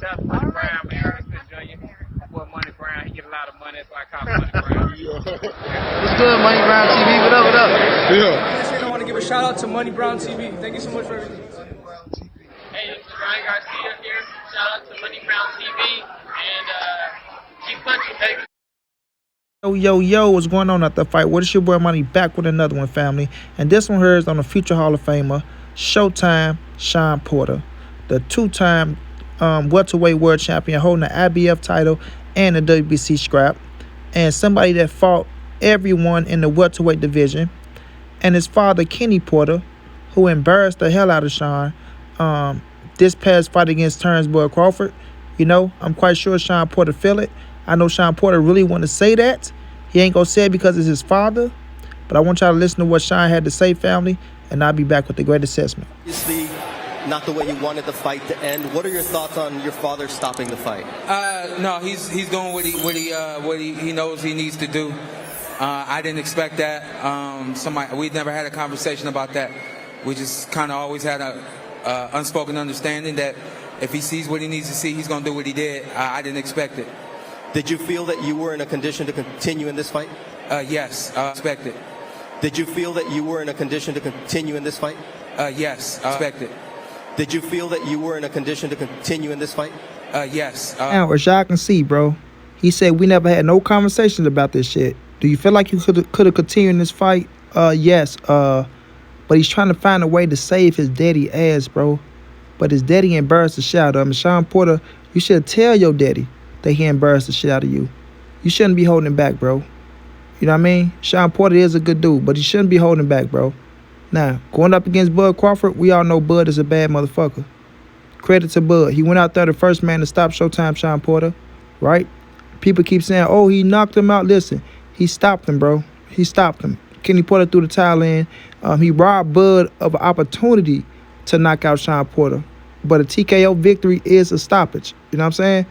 That's Money Brown, man. Ernest Jr. Boy, Money Brown, he get a lot of money, so I call him Money Brown. What's good, Money Brown TV? What up, what up? Yeah. I want to give a shout out to Money Brown TV. Thank you so much for everything. Hey, this is Ryan Garcia here. Shout out to Money Brown TV and keep punching, baby. Yo, what's going on at the fight? What is your boy Money back with another one, family? And this one here is on the future Hall of Famer, Showtime Shawn Porter, the two-time welterweight world champion holding the IBF title and the WBC scrap, and somebody that fought everyone in the welterweight division, and his father, Kenny Porter, who embarrassed the hell out of Shawn this past fight against Turnbull Crawford. You know, I'm quite sure Shawn Porter feel it. I know Shawn Porter really want to say that. He ain't going to say it because it's his father. But I want y'all to listen to what Shawn had to say, family, and I'll be back with the great assessment. Obviously, not the way you wanted the fight to end. What are your thoughts on your father stopping the fight? No, he's doing what he knows he needs to do. I didn't expect that. We never had a conversation about that. We just kind of always had a unspoken understanding that if he sees what he needs to see, he's going to do what he did. I didn't expect it. Did you feel that you were in a condition to continue in this fight? Yes, expect it. Did you feel that you were in a condition to continue in this fight? Yes, expect it. Did you feel that you were in a condition to continue in this fight? Yes. Now, as y'all can see, bro, he said we never had no conversations about this shit. Do you feel like you could have continued in this fight? Yes. But he's trying to find a way to save his daddy ass, bro. But his daddy embarrassed the shit out of him. Shawn Porter, you should tell your daddy that he embarrassed the shit out of you. You shouldn't be holding back, bro. You know what I mean? Shawn Porter is a good dude, but he shouldn't be holding back, bro. Now, going up against Bud Crawford, we all know Bud is a bad motherfucker. Credit to Bud. He went out there the first man to stop Showtime Shawn Porter, right? People keep saying, oh, he knocked him out. Listen, he stopped him, bro. He stopped him. Kenny Porter threw the towel in. He robbed Bud of an opportunity to knock out Shawn Porter. But a TKO victory is a stoppage. You know what I'm saying?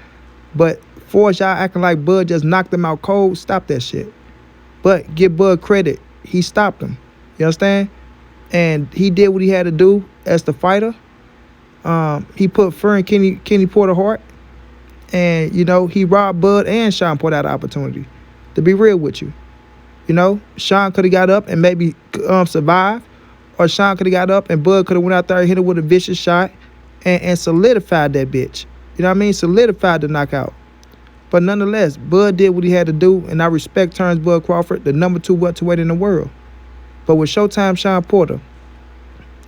But for y'all acting like Bud just knocked him out cold, stop that shit. But give Bud credit. He stopped him. You understand? And he did what he had to do as the fighter. He put fear in Kenny Porter's heart. And, you know, he robbed Bud and Shawn Porter out of opportunity. To be real with you. You know, Shawn could have got up and maybe survived. Or Shawn could have got up and Bud could have went out there and hit him with a vicious shot and solidified that bitch. You know what I mean? Solidified the knockout. But nonetheless, Bud did what he had to do, and I respect Turnbull Crawford, the number 2 welterweight in the world. But with Showtime Shawn Porter,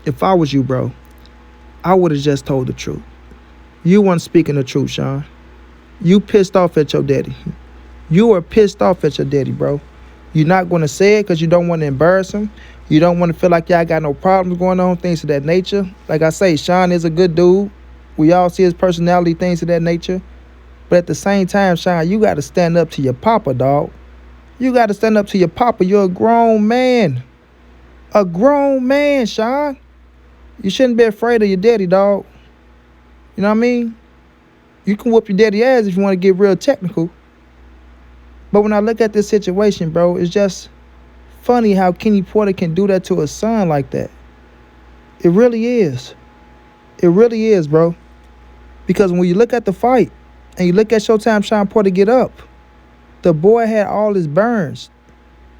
if I was you, bro, I would have just told the truth. You weren't speaking the truth, Shawn. You pissed off at your daddy. You are pissed off at your daddy, bro. You're not going to say it because you don't want to embarrass him. You don't want to feel like y'all got no problems going on, things of that nature. Like I say, Shawn is a good dude. We all see his personality, things of that nature. But at the same time, Shawn, you got to stand up to your papa, dog. You got to stand up to your papa. You're a grown man. A grown man, Shawn. You shouldn't be afraid of your daddy, dog. You know what I mean? You can whoop your daddy ass if you want to get real technical. But when I look at this situation, bro, it's just funny how Kenny Porter can do that to his son like that. It really is. It really is, bro. Because when you look at the fight and you look at Showtime Shawn Porter get up, the boy had all his burns.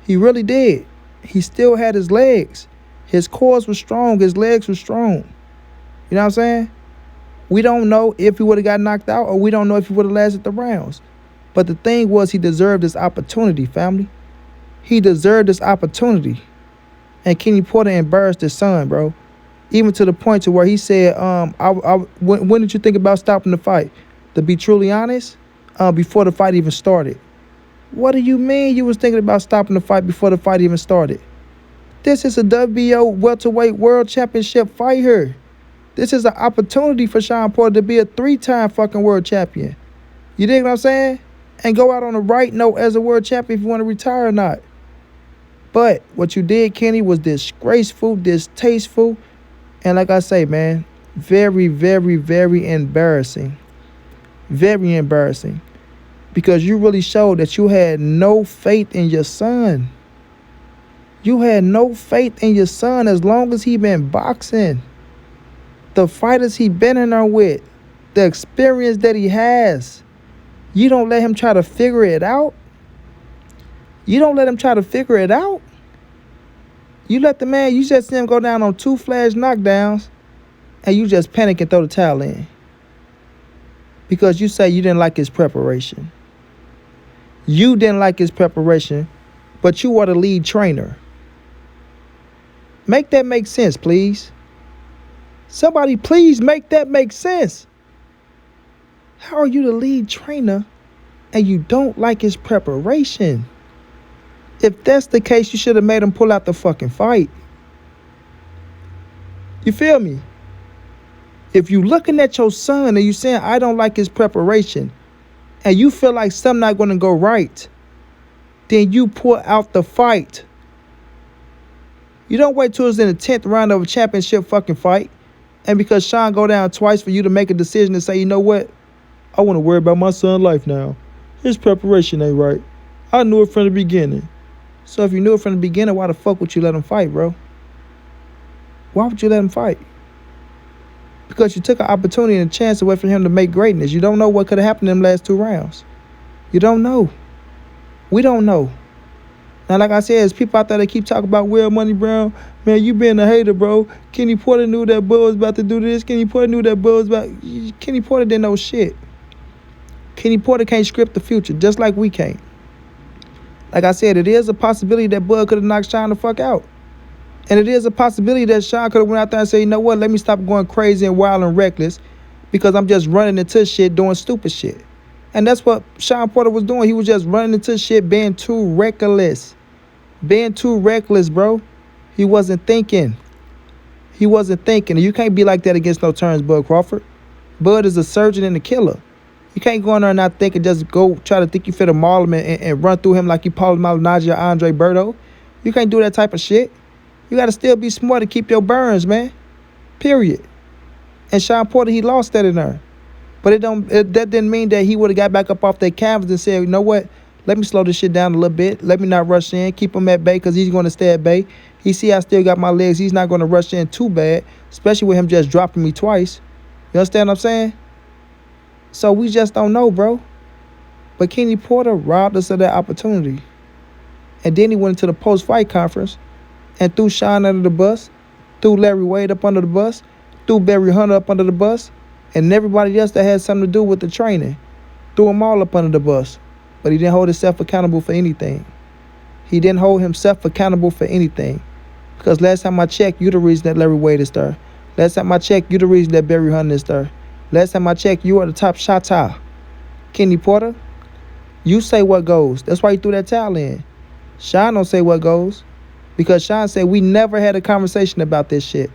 He really did. He still had his legs. His cores were strong. His legs were strong. You know what I'm saying? We don't know if he would have got knocked out or we don't know if he would have lasted the rounds. But the thing was, he deserved this opportunity, family. He deserved this opportunity. And Kenny Porter embarrassed his son, bro. Even to the point to where he said, when did you think about stopping the fight? To be truly honest, before the fight even started. What do you mean you was thinking about stopping the fight before the fight even started? This is a WBO welterweight world championship fight here. This is an opportunity for Shawn Porter to be a 3-time fucking world champion. You dig what I'm saying? And go out on the right note as a world champion if you want to retire or not. But what you did, Kenny, was disgraceful, distasteful, and like I say, man, very, very, very embarrassing. Very embarrassing. Because you really showed that you had no faith in your son. You had no faith in your son as long as he been boxing. The fighters he been in there with, the experience that he has. You don't let him try to figure it out. You don't let him try to figure it out. You let the man, you just see him go down on 2 flash knockdowns, and you just panic and throw the towel in. Because you say you didn't like his preparation. You didn't like his preparation, but you are the lead trainer. Make that make sense, please. Somebody please make that make sense. How are you the lead trainer and you don't like his preparation? If that's the case, you should have made him pull out the fucking fight. You feel me? If you looking at your son and you saying, I don't like his preparation, and you feel like something not going to go right, then you pull out the fight. You don't wait till it's in the 10th round of a championship fucking fight, and because Shawn go down twice for you to make a decision and say, you know what? I want to worry about my son's life now. His preparation ain't right. I knew it from the beginning. So if you knew it from the beginning, why the fuck would you let him fight, bro? Why would you let him fight? Because you took an opportunity and a chance away from him to make greatness. You don't know what could have happened in them last 2 rounds. You don't know. We don't know. Now, like I said, there's people out there that keep talking about Will Money Brown. Man, you being a hater, bro. Kenny Porter knew that Bud was about to do this. Kenny Porter knew that Bud was about... Kenny Porter didn't know shit. Kenny Porter can't script the future, just like we can't. Like I said, it is a possibility that Bud could have knocked Shawn the fuck out. And it is a possibility that Shawn could have went out there and said, you know what, let me stop going crazy and wild and reckless because I'm just running into shit, doing stupid shit. And that's what Shawn Porter was doing. He was just running into shit, being too reckless. Being too reckless, bro. He wasn't thinking. He wasn't thinking. And you can't be like that against no terms, Bud Crawford. Bud is a surgeon and a killer. You can't go in there and not think and just go try to think you fit a maul him and run through him like you Paul Malignaggi or Andre Berto. You can't do that type of shit. You got to still be smart to keep your burns, man. Period. And Shawn Porter, he lost that in there. But that didn't mean that he would have got back up off that canvas and said, you know what? Let me slow this shit down a little bit. Let me not rush in. Keep him at bay because he's going to stay at bay. He see I still got my legs. He's not going to rush in too bad, especially with him just dropping me twice. You understand what I'm saying? So we just don't know, bro. But Kenny Porter robbed us of that opportunity. And then he went into the post-fight conference and threw Shawn under the bus, threw Larry Wade up under the bus, threw Barry Hunter up under the bus, and everybody else that had something to do with the training, threw them all up under the bus. But he didn't hold himself accountable for anything. He didn't hold himself accountable for anything. Because last time I checked, you the reason that Larry Wade is there. Last time I checked, you the reason that Barry Hunter is there. Last time I checked, you are the top shotter. Kenny Porter, you say what goes. That's why you threw that towel in. Shawn don't say what goes. Because Shawn said we never had a conversation about this shit.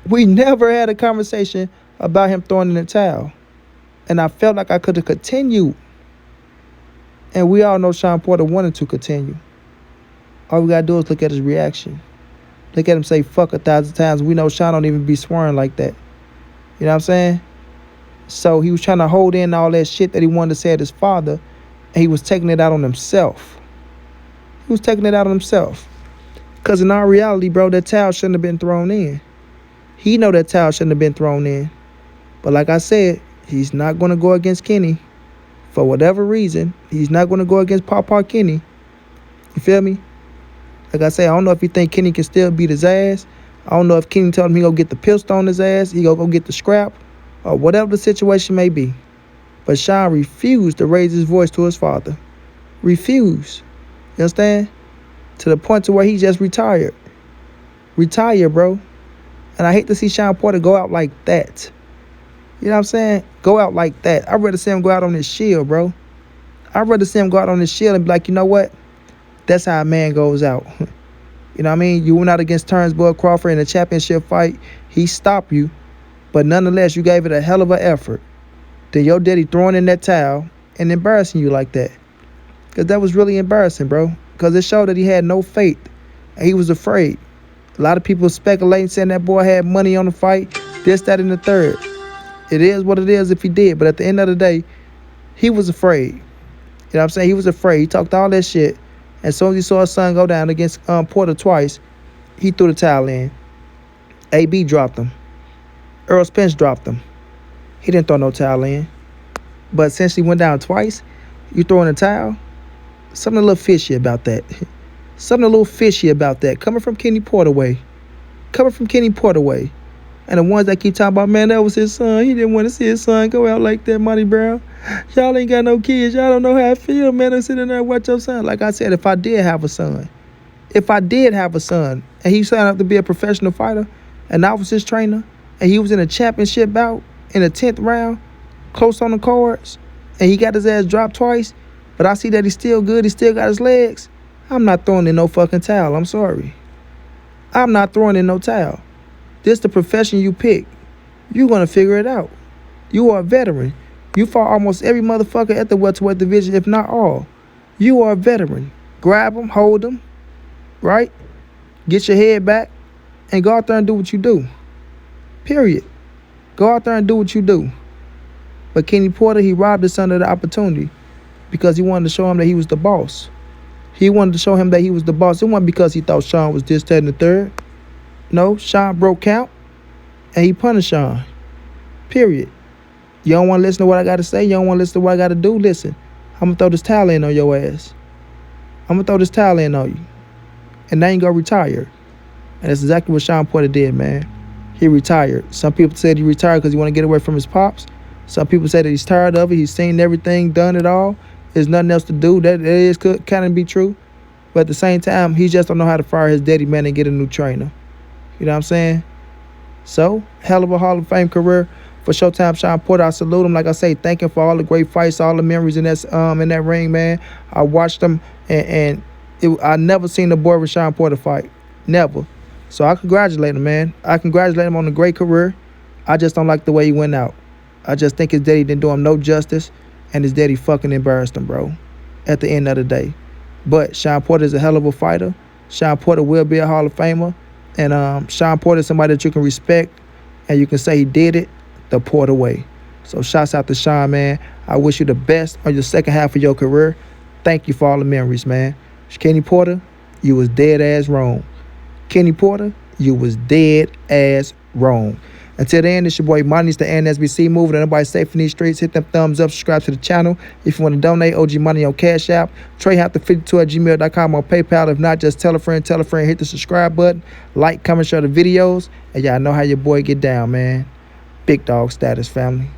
We never had a conversation about him throwing in the towel. And I felt like I could have continued. And we all know Shawn Porter wanted to continue. All we got to do is look at his reaction. Look at him say fuck 1,000 times. We know Shawn don't even be swearing like that. You know what I'm saying? So he was trying to hold in all that shit that he wanted to say at his father. And he was taking it out on himself. He was taking it out on himself. Because in our reality, bro, that towel shouldn't have been thrown in. He know that towel shouldn't have been thrown in. But like I said, he's not going to go against Kenny. For whatever reason, he's not going to go against Pawpaw Kenny. You feel me? Like I say, I don't know if he think Kenny can still beat his ass. I don't know if Kenny told him he going to get the pistol on his ass. He going to go get the scrap. Or whatever the situation may be. But Shawn refused to raise his voice to his father. Refused. You understand? To the point to where he just retired. Retire, bro. And I hate to see Shawn Porter go out like that. You know what I'm saying? Go out like that. I'd rather see him go out on his shield, bro. I'd rather see him go out on his shield and be like, you know what? That's how a man goes out. You know what I mean? You went out against Bud Crawford in a championship fight. He stopped you. But nonetheless, you gave it a hell of an effort. Then your daddy throwing in that towel and embarrassing you like that. Because that was really embarrassing, bro. Because it showed that he had no faith. And he was afraid. A lot of people speculating, saying that boy had money on the fight. This, that, and the third. It is what it is if he did. But at the end of the day, he was afraid. You know what I'm saying? He was afraid. He talked all that shit. And as soon as he saw his son go down against Porter twice, he threw the towel in. AB dropped him. Earl Spence dropped him. He didn't throw no towel in. But since he went down twice, you throwing a towel? Something a little fishy about that. Something a little fishy about that. Coming from Kenny Porter way. Coming from Kenny Porter way. And the ones that keep talking about, man, that was his son. He didn't want to see his son go out like that, Monty Brown. Y'all ain't got no kids. Y'all don't know how I feel, man. I'm sitting there and watch your son. Like I said, if I did have a son, and he signed up to be a professional fighter, and I was his trainer, and he was in a championship bout in the 10th round, close on the cards, and he got his ass dropped twice, but I see that he's still good, he still got his legs, I'm not throwing in no fucking towel. I'm sorry. I'm not throwing in no towel. This the profession you pick. You gonna figure it out. You are a veteran. You fought almost every motherfucker at the welterweight division, if not all. You are a veteran. Grab them, hold them, right? Get your head back and go out there and do what you do. Period. Go out there and do what you do. But Kenny Porter, he robbed his son of the opportunity because he wanted to show him that he was the boss. He wanted to show him that he was the boss. It wasn't because he thought Shawn was this, that, and the third. No, Shawn broke count, and he punished Shawn. Period. You don't want to listen to what I got to say? You don't want to listen to what I got to do? Listen, I'm going to throw this towel in on your ass. I'm going to throw this towel in on you. And now you going to retire. And that's exactly what Shawn Porter did, man. He retired. Some people said he retired because he want to get away from his pops. Some people say that he's tired of it. He's seen everything, done it all. There's nothing else to do. That is could kind of be true. But at the same time, he just don't know how to fire his daddy, man, and get a new trainer. You know what I'm saying? So, hell of a Hall of Fame career for Showtime Shawn Porter. I salute him. Like I say, thank him for all the great fights, all the memories in that ring, man. I watched him, and I never seen the boy with Shawn Porter fight. Never. So I congratulate him, man. I congratulate him on a great career. I just don't like the way he went out. I just think his daddy didn't do him no justice, and his daddy fucking embarrassed him, bro, at the end of the day. But Shawn Porter is a hell of a fighter. Shawn Porter will be a Hall of Famer. And Shawn Porter is somebody that you can respect, and you can say he did it the Porter way. So shouts out to Shawn, man. I wish you the best on your second half of your career. Thank you for all the memories, man. Kenny Porter, you was dead ass wrong. Kenny Porter, you was dead ass wrong. Until then, it's your boy Money. It's the NSBC moving. Everybody safe in these streets. Hit them thumbs up. Subscribe to the channel. If you want to donate, OG Money on Cash App. TreyHafter52@gmail.com on PayPal. If not, just tell a friend. Hit the subscribe button. Like, comment, share the videos. And y'all know how your boy get down, man. Big dog status, family.